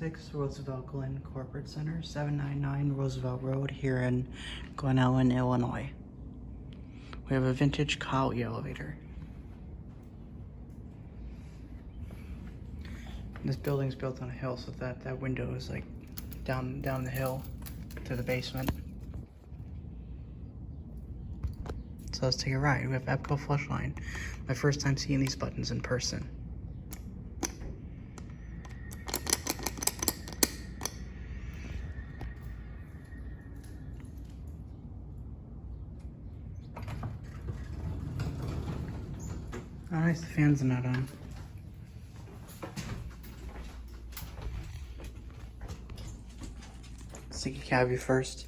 6 Roosevelt Glen Corporate Center, 799 Roosevelt Road here in Glen, Ellyn, Illinois. We have a vintage Colley elevator. This building's built on a hill, so that window is like down the hill to the basement. So let's take a ride. We have Epco Flushline. My first time seeing these buttons in person. Oh, nice, the fans are not on. Let's take a cab view first.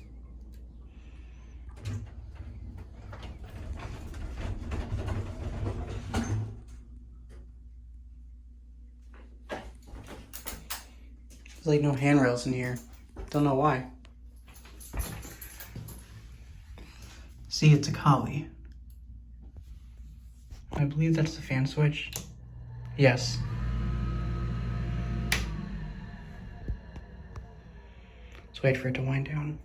There's like no handrails in here. Don't know why. See, it's a Colley. I believe that's the fan switch. Yes. Let's wait for it to wind down.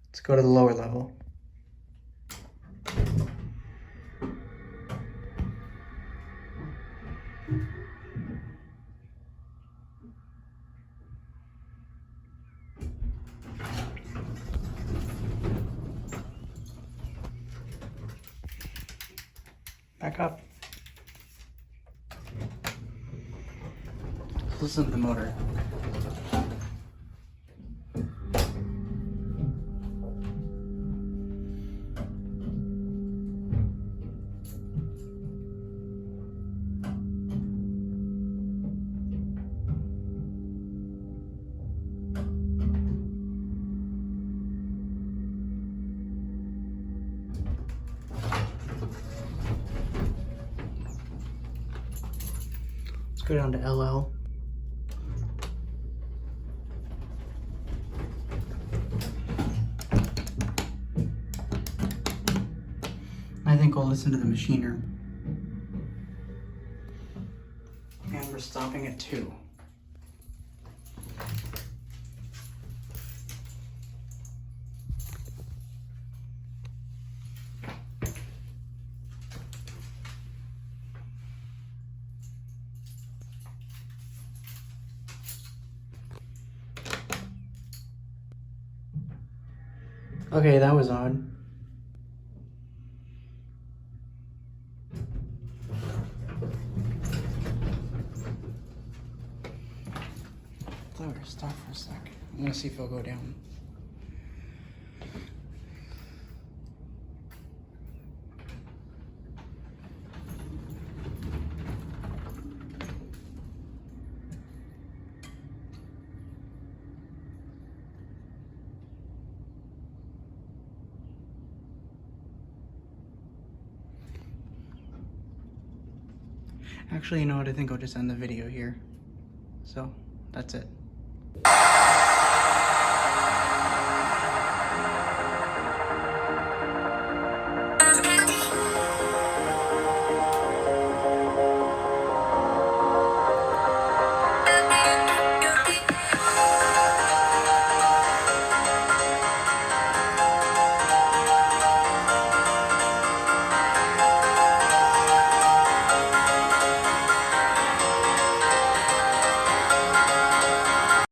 Let's go to the lower level. Back up. Listen to the motor. Let's go down to LL. I think we'll listen to the machinery. And we're stopping at 2. Okay, that was odd. Sorry, stop for a sec. I'm gonna see if it'll go down. Actually, you know what? I think I'll just end the video here. So, that's it.